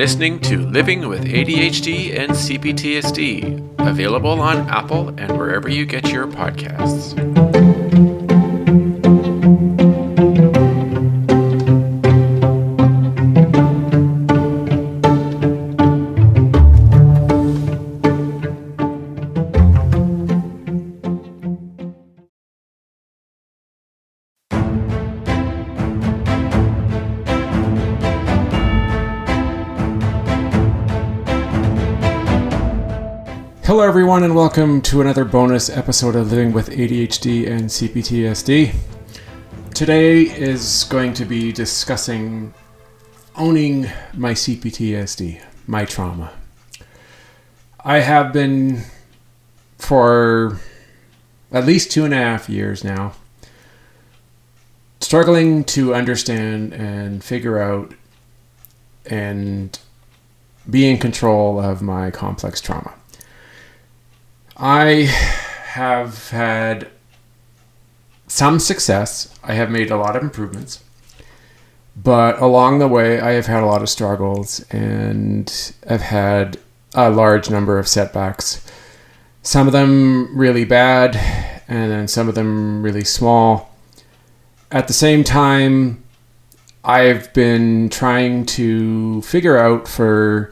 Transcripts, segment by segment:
listening to Living with ADHD and CPTSD, available on Apple and wherever you get your podcasts. Hello everyone and welcome to another bonus episode of Living with ADHD and CPTSD. Today is going to be discussing owning my CPTSD, my trauma. I have been for at least 2.5 years now struggling to understand and figure out and be in control of my complex trauma. I have had some success. I have made a lot of improvements. But along the way, I have had a lot of struggles and I've had a large number of setbacks. Some of them really bad and then some of them really small. At the same time, I've been trying to figure out for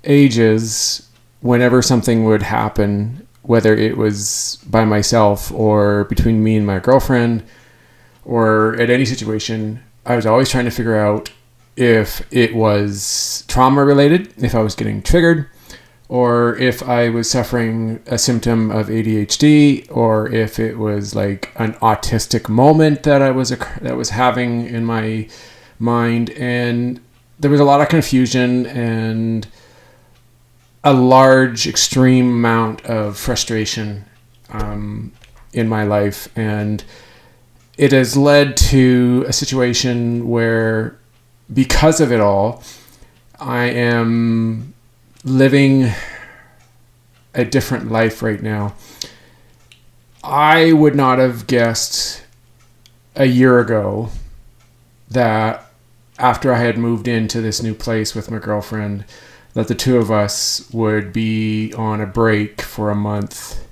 ages whenever something would happen, whether it was by myself or between me and my girlfriend or at any situation, I was always trying to figure out if it was trauma related, if I was getting triggered, or if I was suffering a symptom of ADHD, or if it was like an autistic moment that I was having in my mind. And there was a lot of confusion and a large, extreme amount of frustration in my life. And it has led to a situation where, because of it all, I am living a different life right now. I would not have guessed a year ago that after I had moved into this new place with my girlfriend, that the two of us would be on a break for a month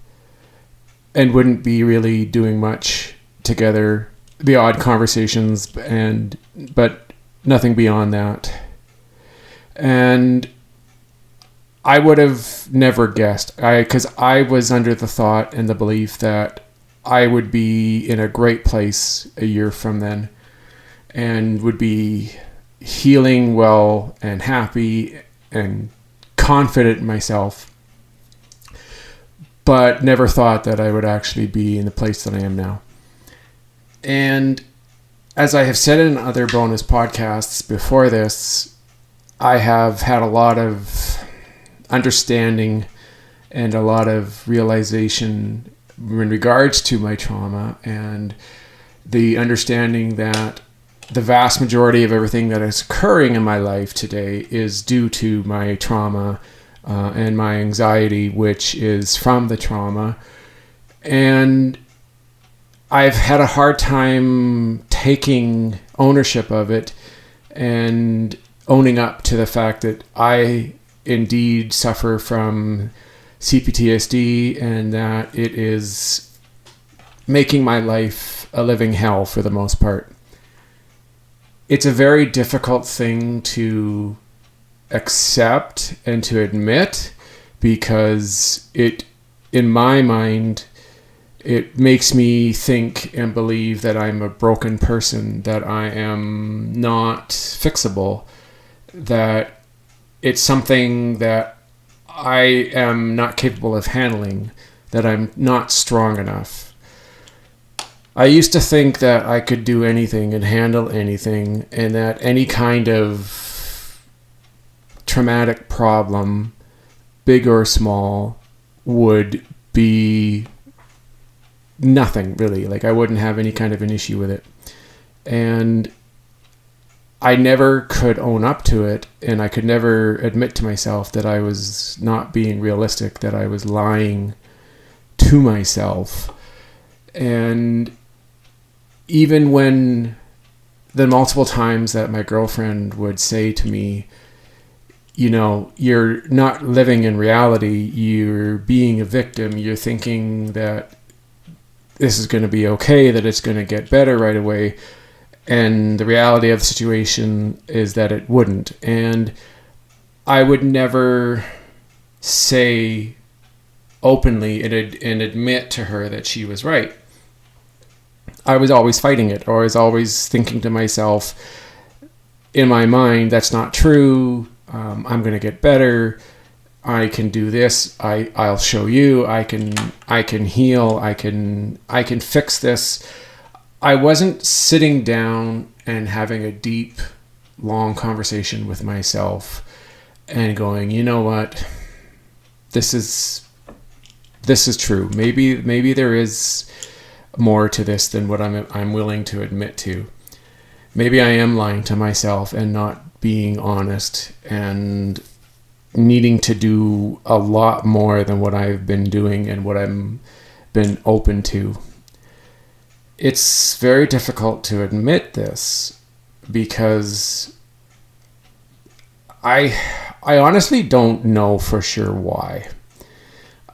and wouldn't be really doing much together. The odd conversations, but nothing beyond that. And I would have never guessed, because I was under the thought and the belief that I would be in a great place a year from then and would be healing well and happy and confident in myself, but never thought that I would actually be in the place that I am now. And as I have said in other bonus podcasts before this, I have had a lot of understanding and a lot of realization in regards to my trauma, and the understanding that the vast majority of everything that is occurring in my life today is due to my trauma and my anxiety, which is from the trauma. And I've had a hard time taking ownership of it and owning up to the fact that I indeed suffer from CPTSD and that it is making my life a living hell for the most part. It's a very difficult thing to accept and to admit, because in my mind, it makes me think and believe that I'm a broken person, that I am not fixable, that it's something that I am not capable of handling, that I'm not strong enough. I used to think that I could do anything and handle anything, and that any kind of traumatic problem, big or small, would be nothing really. Like I wouldn't have any kind of an issue with it. And I never could own up to it, and I could never admit to myself that I was not being realistic, that I was lying to myself. And even when the multiple times that my girlfriend would say to me, you're not living in reality. You're being a victim. You're thinking that this is going to be okay, that it's going to get better right away. And the reality of the situation is that it wouldn't. And I would never say openly and admit to her that she was right. I was always fighting it, or I was always thinking to myself in my mind, that's not true. I'm going to get better. I can do this. I'll show you. I can heal. I can fix this. I wasn't sitting down and having a deep, long conversation with myself and going, you know what? This is true. Maybe there is more to this than what I'm willing to admit to. Maybe I am lying to myself and not being honest and needing to do a lot more than what I've been doing and what I've been open to. It's very difficult to admit this because I honestly don't know for sure why.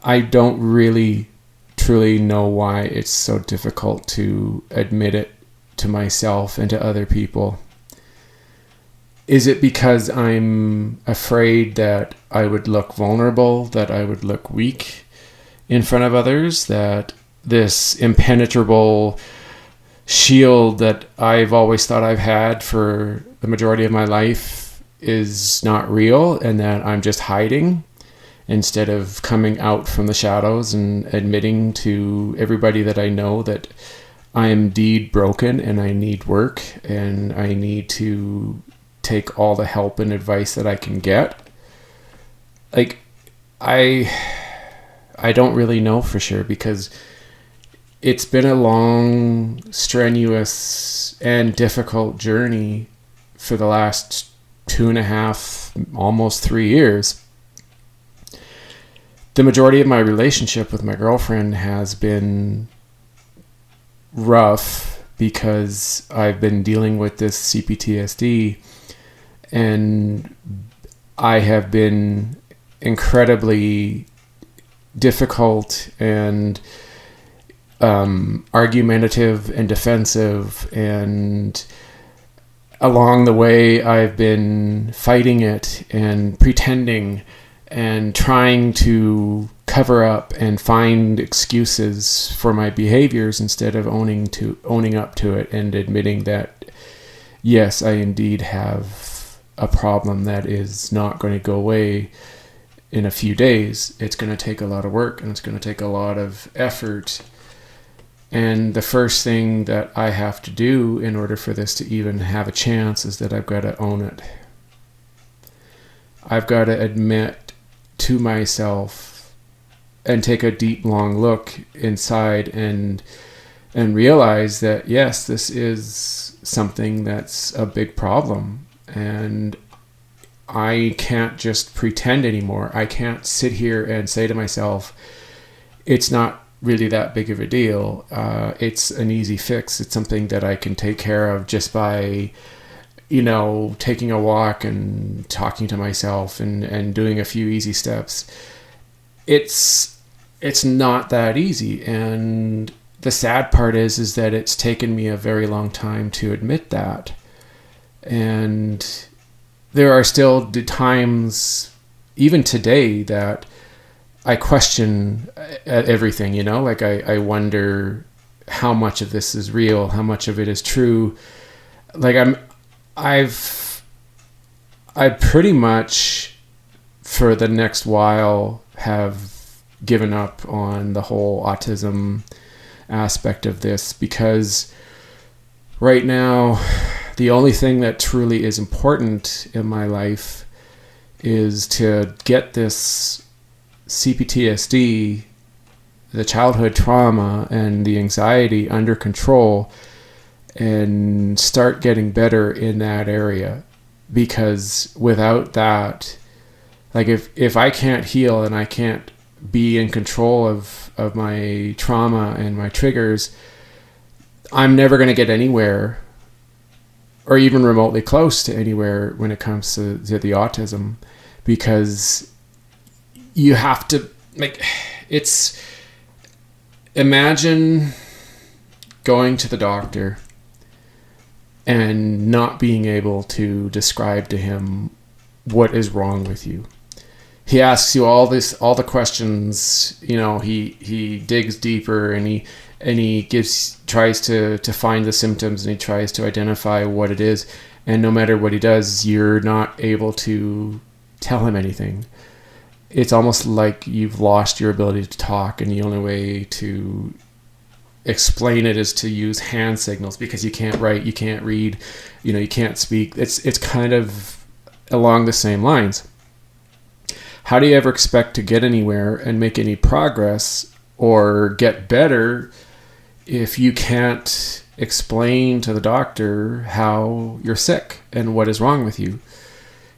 I don't really truly know why it's so difficult to admit it to myself and to other people. Is it because I'm afraid that I would look vulnerable, that I would look weak in front of others, that this impenetrable shield that I've always thought I've had for the majority of my life is not real and that I'm just hiding instead of coming out from the shadows and admitting to everybody that I know that I am indeed broken and I need work and I need to take all the help and advice that I can get. Like, I don't really know for sure because it's been a long, strenuous, and difficult journey for the last 2.5, almost 3 years. The majority of my relationship with my girlfriend has been rough because I've been dealing with this CPTSD and I have been incredibly difficult and argumentative and defensive, and along the way I've been fighting it and pretending and trying to cover up and find excuses for my behaviors instead of owning up to it and admitting that yes, I indeed have a problem that is not going to go away in a few days. It's going to take a lot of work and it's going to take a lot of effort. And the first thing that I have to do in order for this to even have a chance is that I've got to own it. I've got to admit to myself and take a deep, long look inside and realize that, yes, this is something that's a big problem. And I can't just pretend anymore. I can't sit here and say to myself, it's not really that big of a deal. It's an easy fix. It's something that I can take care of just by, taking a walk and talking to myself and doing a few easy steps. It's not that easy. And the sad part is that it's taken me a very long time to admit that. And there are still times, even today, that I question everything, like I wonder how much of this is real, how much of it is true. Like I pretty much for the next while have given up on the whole autism aspect of this, because right now the only thing that truly is important in my life is to get this CPTSD, the childhood trauma and the anxiety under control and start getting better in that area. Because without that, like if I can't heal and I can't be in control of my trauma and my triggers, I'm never going to get anywhere or even remotely close to anywhere when it comes to the autism. because you have to, imagine going to the doctor and not being able to describe to him what is wrong with you. He asks you all the questions, he digs deeper, and he tries to find the symptoms, and he tries to identify what it is. And no matter what he does, you're not able to tell him anything. It's almost like you've lost your ability to talk, and the only way to explain it is to use hand signals, because you can't write, you can't read, you can't speak. It's kind of along the same lines. How do you ever expect to get anywhere and make any progress or get better if you can't explain to the doctor how you're sick and what is wrong with you?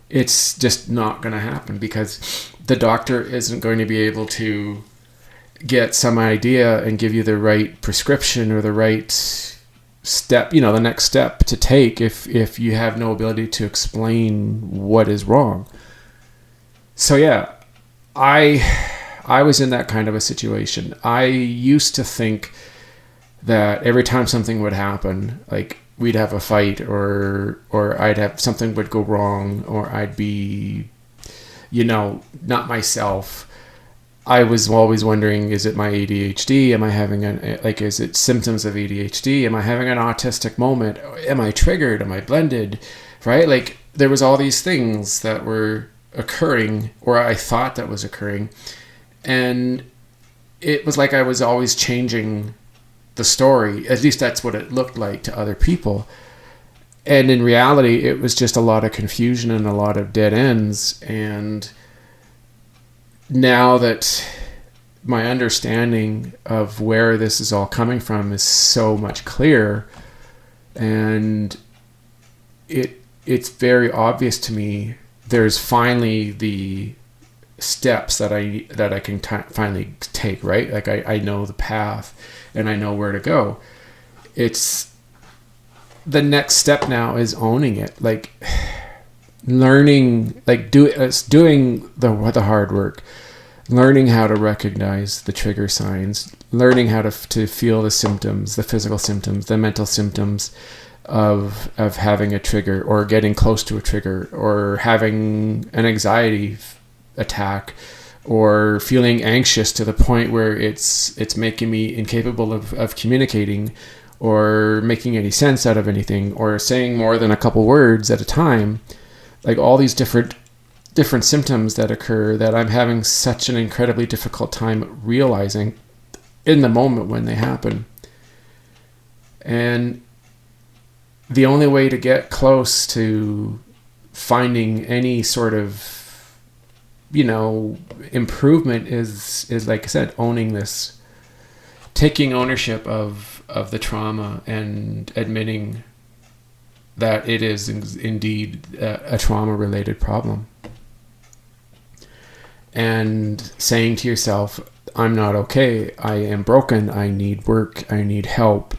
It's just not going to happen, because the doctor isn't going to be able to get some idea and give you the right prescription or the right step, the next step to take if you have no ability to explain what is wrong. So yeah, I was in that kind of a situation. I used to think that every time something would happen, like we'd have a fight or I'd have something would go wrong, or I'd be, not myself. I was always wondering, is it my ADHD? Am I having is it symptoms of ADHD? Am I having an autistic moment? Am I triggered? Am I blended? Right? Like there was all these things that were occurring, or I thought that was occurring. And it was like I was always changing the story. At least that's what it looked like to other people. And in reality, it was just a lot of confusion and a lot of dead ends. And now that my understanding of where this is all coming from is so much clearer, and it's very obvious to me, there's finally the steps that I can finally take, right? Like I know the path and I know where to go. It's the next step now is owning it, like learning, like doing the hard work, learning how to recognize the trigger signs, learning how to feel the symptoms, the physical symptoms, the mental symptoms of having a trigger, or getting close to a trigger, or having an anxiety attack, or feeling anxious to the point where it's making me incapable of communicating or making any sense out of anything, or saying more than a couple words at a time. Like all these different symptoms that occur that I'm having such an incredibly difficult time realizing in the moment when they happen. And the only way to get close to finding any sort of, improvement is like I said, owning this, taking ownership of the trauma and admitting that it is indeed a trauma-related problem. And saying to yourself, I'm not okay, I am broken, I need work, I need help,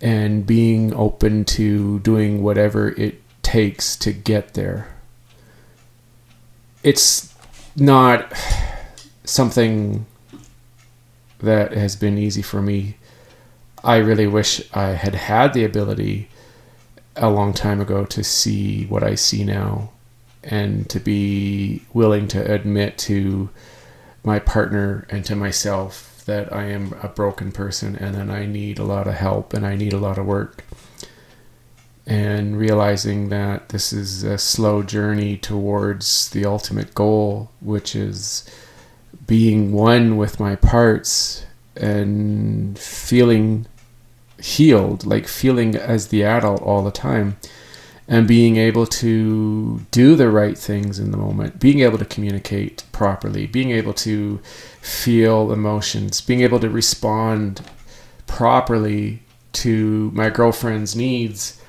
and being open to doing whatever it takes to get there. It's not something that has been easy for me. I really wish I had the ability a long time ago to see what I see now, and to be willing to admit to my partner and to myself that I am a broken person, and that I need a lot of help and I need a lot of work. And realizing that this is a slow journey towards the ultimate goal, which is being one with my parts and feeling healed, like feeling as the adult all the time, and being able to do the right things in the moment, being able to communicate properly, being able to feel emotions, being able to respond properly to my girlfriend's needs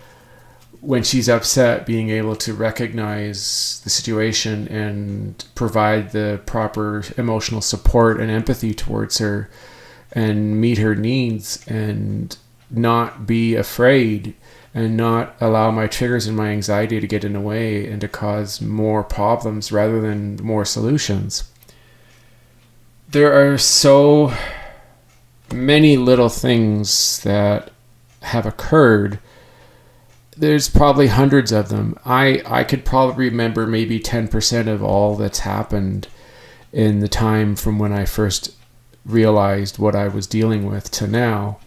when she's upset, being able to recognize the situation and provide the proper emotional support and empathy towards her and meet her needs, and not be afraid and not allow my triggers and my anxiety to get in the way and to cause more problems rather than more solutions. There are so many little things that have occurred. There's probably hundreds of them. I could probably remember maybe 10% of all that's happened in the time from when I first realized what I was dealing with to now.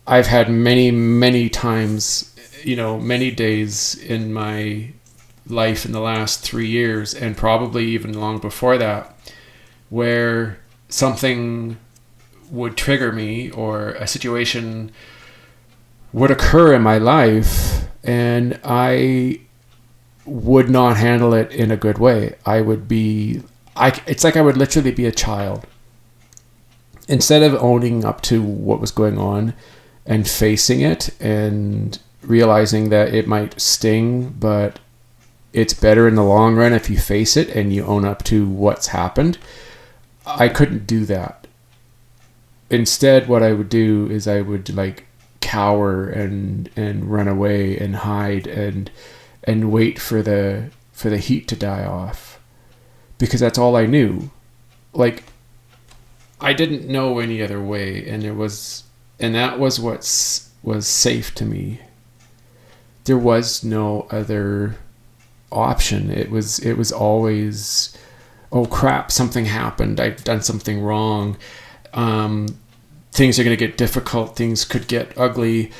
I've had many times, many days in my life in the last 3 years, and probably even long before that, where something would trigger me or a situation would occur in my life and I would not handle it in a good way. It's like I would literally be a child. Instead of owning up to what was going on and facing it and realizing that it might sting, but it's better in the long run if you face it and you own up to what's happened, I couldn't do that. Instead, what I would do is I would cower and run away and hide and wait for the heat to die off, because that's all I knew. I didn't know any other way, and that was what was safe to me. There was no other option. It was always, oh crap, something happened, I've done something wrong, things are going to get difficult, things could get ugly,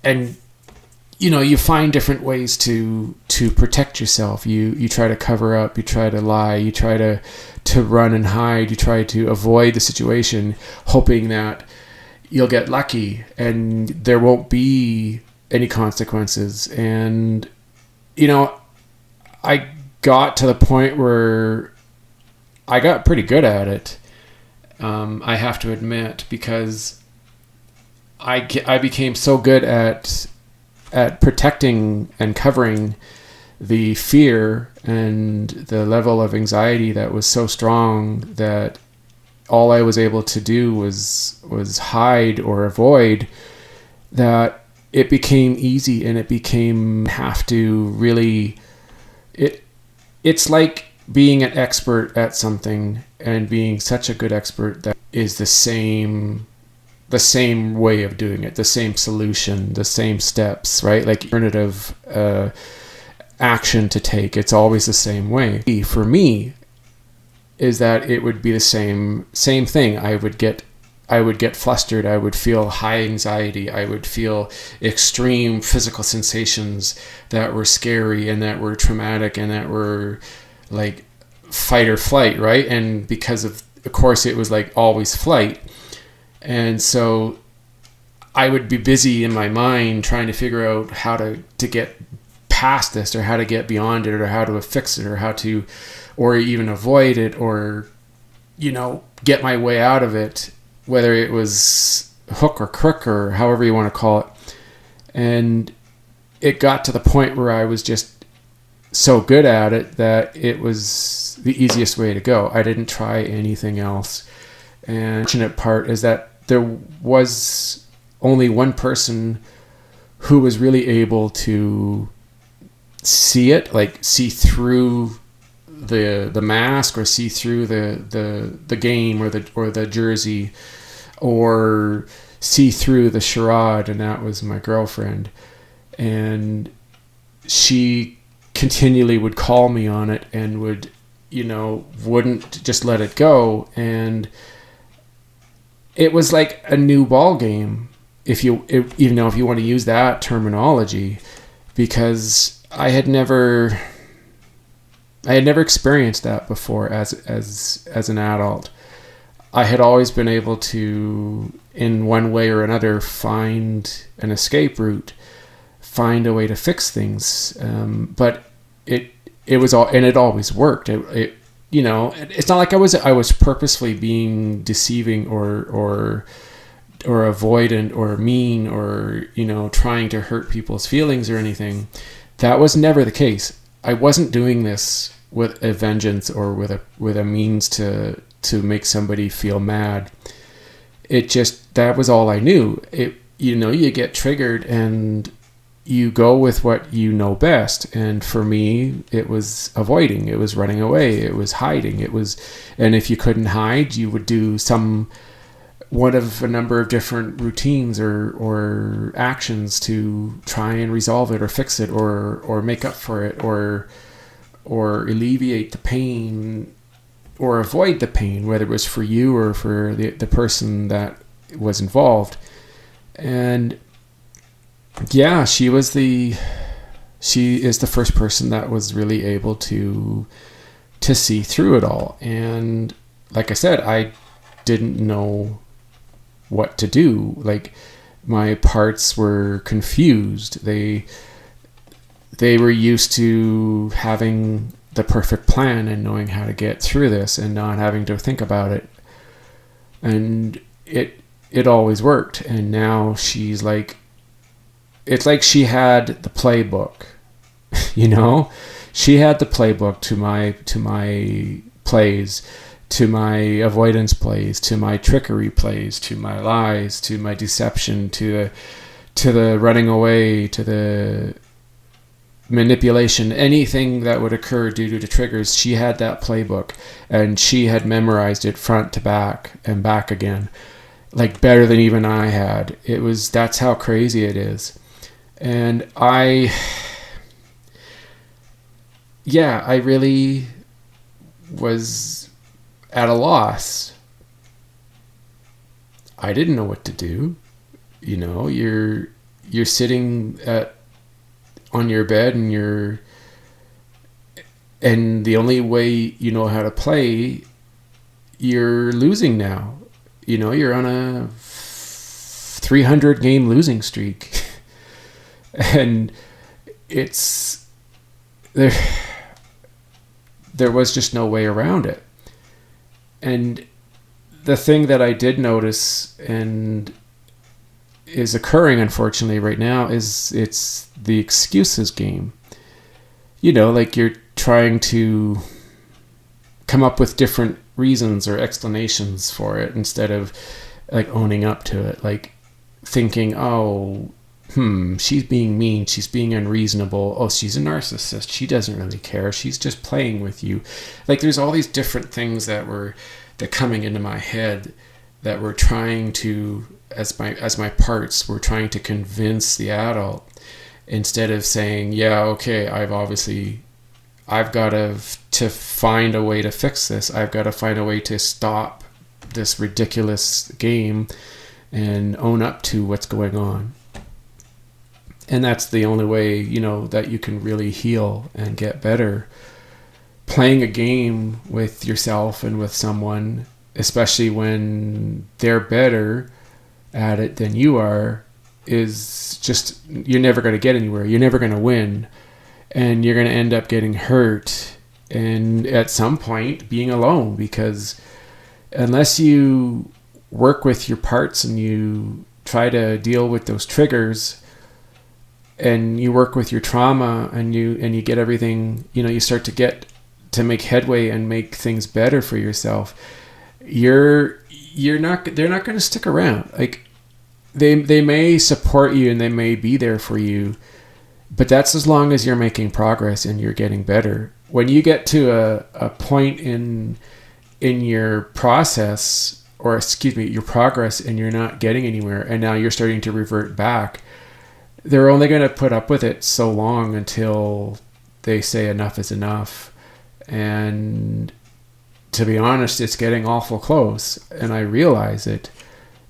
and you find different ways to protect yourself. You try to cover up, you try to lie, you try to run and hide, you try to avoid the situation, hoping that you'll get lucky and there won't be any consequences. And I got to the point where I got pretty good at it, I have to admit, because I became so good at protecting and covering the fear and the level of anxiety that was so strong that all I was able to do was hide or avoid, that it became easy, and it became have to really, it's like being an expert at something and being such a good expert that is the same way of doing it, the same solution, the same steps, right? Like alternative action to take. It's always the same way. For me, is that it would be the same thing. I would get flustered. I would feel high anxiety. I would feel extreme physical sensations that were scary and that were traumatic and that were like fight or flight, right? And because of course, it was like always flight. And so I would be busy in my mind trying to figure out how to get past this, or how to get beyond it, or how to fix it, or even avoid it, or, get my way out of it, whether it was hook or crook or however you want to call it. And it got to the point where I was just so good at it that it was the easiest way to go. I didn't try anything else. And the fortunate part is that there was only one person who was really able to see it, see through the mask, or see through the game or the jersey, or see through the charade, and that was my girlfriend. And she continually would call me on it and wouldn't just let it go. And it was like a new ball game, if you want to use that terminology, because I had never experienced that before as an adult. I had always been able to, in one way or another, find an escape route, find a way to fix things. But it was all, and it always worked. It's not like I was purposefully being deceiving or avoidant or mean or trying to hurt people's feelings or anything. That was never the case. I wasn't doing this with a vengeance or with a means to make somebody feel mad. It just, that was all I knew. you get triggered and you go with what you know best. And for me, it was avoiding, it was running away, it was hiding, and if you couldn't hide, you would do one of a number of different routines or actions to try and resolve it or fix it or make up for it or alleviate the pain or avoid the pain, whether it was for you or for the person that was involved. And yeah, she is the first person that was really able to see through it all. And like I said, I didn't know what to do. Like, my parts were confused. They were used to having the perfect plan and knowing how to get through this and not having to think about it. And it always worked. And now she's like, it's like she had the playbook, she had the playbook to my plays, to my avoidance plays, to my trickery plays, to my lies, to my deception, to the running away, to the manipulation, anything that would occur due to the triggers. She had that playbook, and she had memorized it front to back and back again, like better than even I had. That's how crazy it is. And I really was at a loss. I didn't know what to do. You're sitting on your bed and the only way you know how to play, you're losing now. You're on a 300 game losing streak. And it's there was just no way around it. And the thing that I did notice and is occurring, unfortunately, right now is it's the excuses game. Like, you're trying to come up with different reasons or explanations for it instead of like owning up to it. Like, thinking, she's being mean, she's being unreasonable, oh, she's a narcissist, she doesn't really care, she's just playing with you. Like, there's all these different things that coming into my head that we're trying to, as my parts, we're trying to convince the adult, instead of saying, yeah, okay, I've got to find a way to fix this. I've got to find a way to stop this ridiculous game and own up to what's going on. And that's the only way, that you can really heal and get better. Playing a game with yourself and with someone, especially when they're better at it than you are, is just, you're never going to get anywhere. You're never going to win. And you're going to end up getting hurt. And at some point being alone, because unless you work with your parts and you try to deal with those triggers, and you work with your trauma and you get everything, you start to make headway and make things better for yourself, they're not going to stick around. Like, they may support you and they may be there for you, but that's as long as you're making progress and you're getting better. When you get to a point in your process, or your progress, and you're not getting anywhere, and now you're starting to revert back, they're only going to put up with it so long until they say enough is enough. And to be honest, it's getting awful close, and I realize it.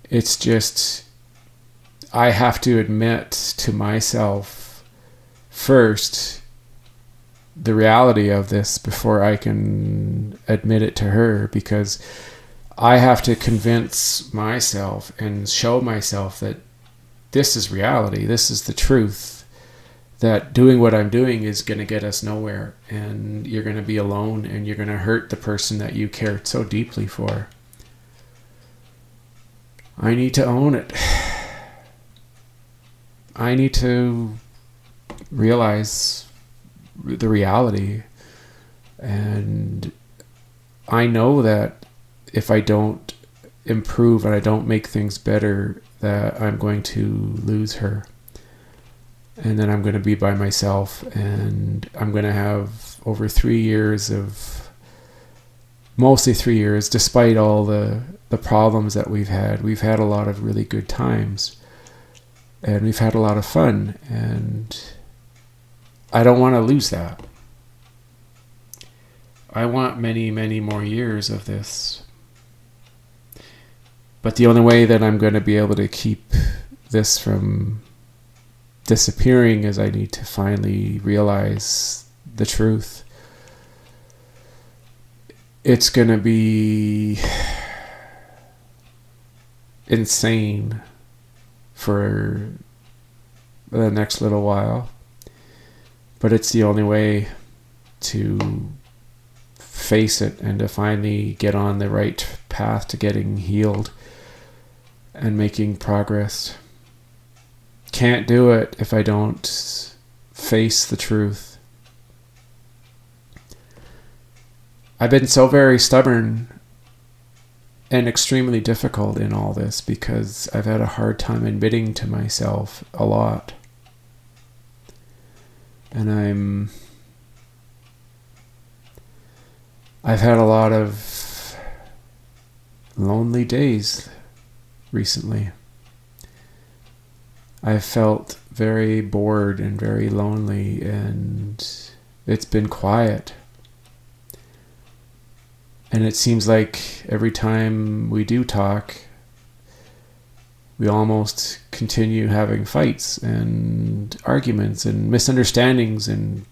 It's just, I have to admit to myself first the reality of this before I can admit it to her, because I have to convince myself and show myself that this is reality, this is the truth, that doing what I'm doing is going to get us nowhere, and you're going to be alone, and you're going to hurt the person that you cared so deeply for. I need to own it. I need to realize the reality, and I know that if I don't improve and I don't make things better, that I'm going to lose her. And then I'm going to be by myself, and I'm going to have over 3 years mostly 3 years, despite all the problems that we've had. We've had a lot of really good times, and we've had a lot of fun, and I don't want to lose that. I want many, many more years of this. But the only way that I'm going to be able to keep this from disappearing is I need to finally realize the truth. It's going to be insane for the next little while, but it's the only way to face it and to finally get on the right path to getting healed and making progress. Can't do it if I don't face the truth. I've been so very stubborn and extremely difficult in all this because I've had a hard time admitting to myself a lot. And I've had a lot of lonely days recently. I've felt very bored and very lonely, and it's been quiet. And it seems like every time we do talk, we almost continue having fights and arguments and misunderstandings and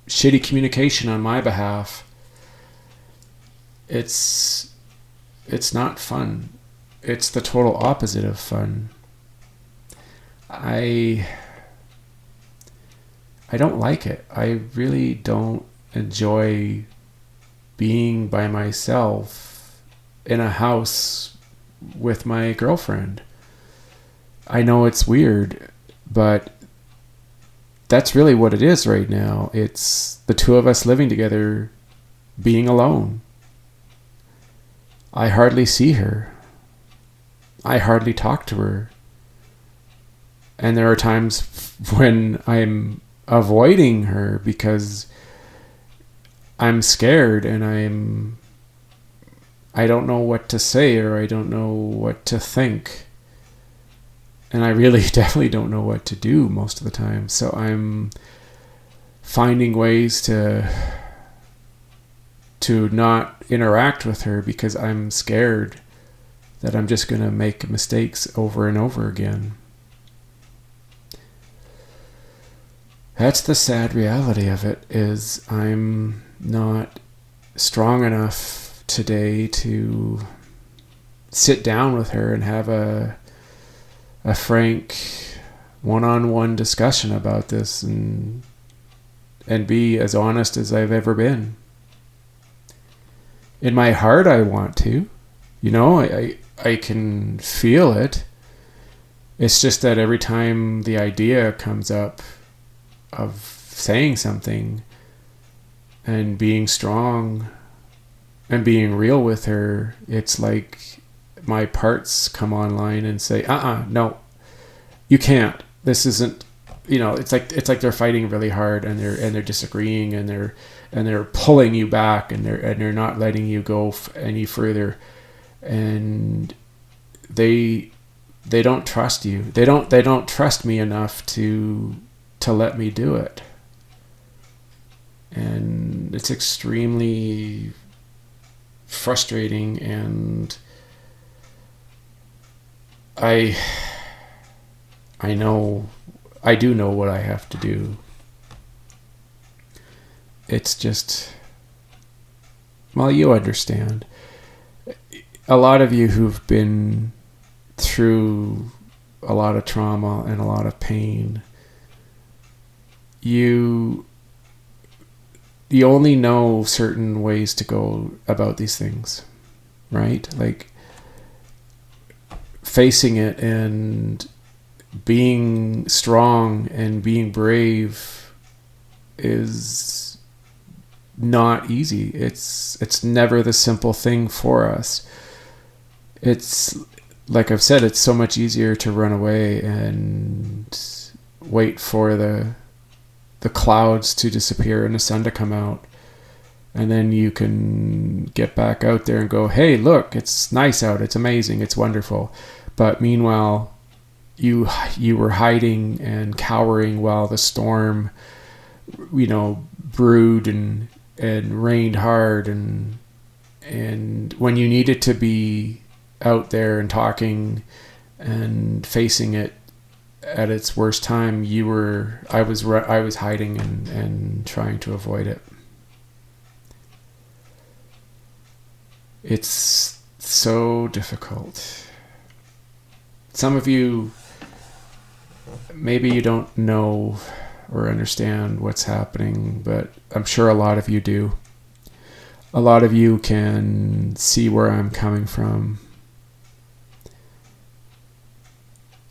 shitty communication on my behalf. It's not fun. It's the total opposite of fun. I don't like it. I really don't enjoy being by myself in a house with my girlfriend. I know it's weird, but that's really what it is right now. It's the two of us living together, being alone. I hardly see her. I hardly talk to her. And there are times when I'm avoiding her because I'm scared and I don't know what to say, or I don't know what to think. And I really definitely don't know what to do most of the time. So I'm finding ways to not interact with her because I'm scared that I'm just going to make mistakes over and over again. That's the sad reality of it, is I'm not strong enough today to sit down with her and have a frank one-on-one discussion about this and be as honest as I've ever been. In my heart, I want to. You know, I can feel it. It's just that every time the idea comes up of saying something and being strong and being real with her, it's like my parts come online and say, no, you can't. This isn't, it's like they're fighting really hard and they're disagreeing and they're pulling you back and they're not letting you go any further, and they don't trust you. They don't trust me enough to let me do it. And it's extremely frustrating, and I do know what I have to do. It's just, well, you understand. A lot of you who've been through a lot of trauma and a lot of pain, you only know certain ways to go about these things, right? Like facing it and being strong and being brave is not easy. It's never the simple thing for us. It's like I've said, it's so much easier to run away and wait for the clouds to disappear and the sun to come out. And then you can get back out there and go, hey, look, it's nice out. It's amazing. It's wonderful. But meanwhile, you were hiding and cowering while the storm, brewed and rained hard. And when you needed to be out there and talking and facing it at its worst time, I was hiding and trying to avoid it. It's so difficult. Some of you, maybe you don't know or understand what's happening, but I'm sure a lot of you do. A lot of you can see where I'm coming from.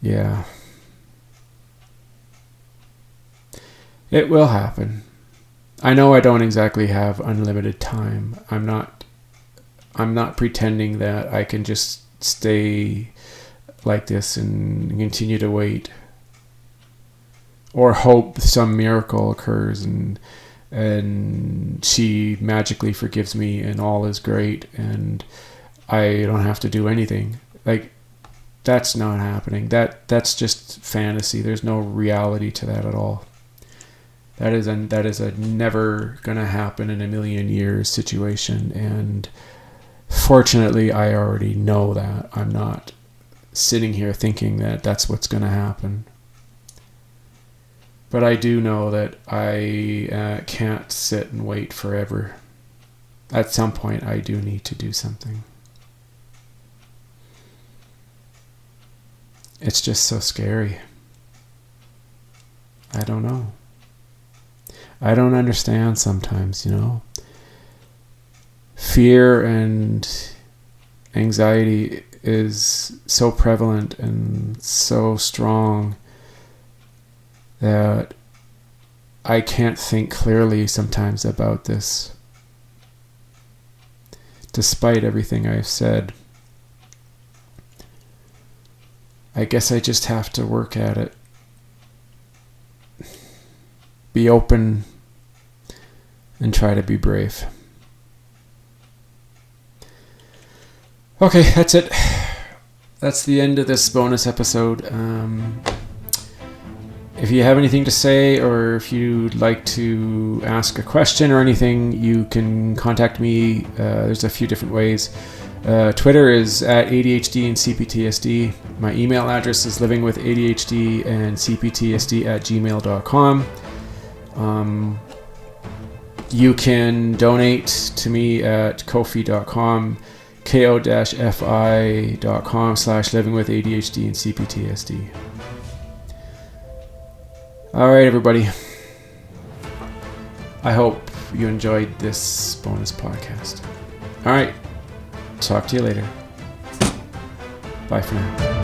Yeah. It will happen. I know I don't exactly have unlimited time. I'm not pretending that I can just stay like this and continue to wait or hope some miracle occurs and she magically forgives me and all is great and I don't have to do anything. Like, that's not happening. That's just fantasy. There's no reality to that at all. That is a never gonna happen in a million years situation, and fortunately, I already know that. I'm not sitting here thinking that that's what's going to happen. But I do know that I can't sit and wait forever. At some point, I do need to do something. It's just so scary. I don't know. I don't understand sometimes, Fear and anxiety is so prevalent and so strong that I can't think clearly sometimes about this. Despite everything I've said, I guess I just have to work at it. Be open and try to be brave. Okay, that's it. That's the end of this bonus episode. If you have anything to say or if you'd like to ask a question or anything, you can contact me. There's a few different ways. Twitter is at ADHD and CPTSD. My email address is livingwithadhd and cptsd@gmail.com. You can donate to me at ko-fi.com, ko-fi.com/livingwithadhd and CPTSD. All right, everybody. I hope you enjoyed this bonus podcast. All right. Talk to you later. Bye for now.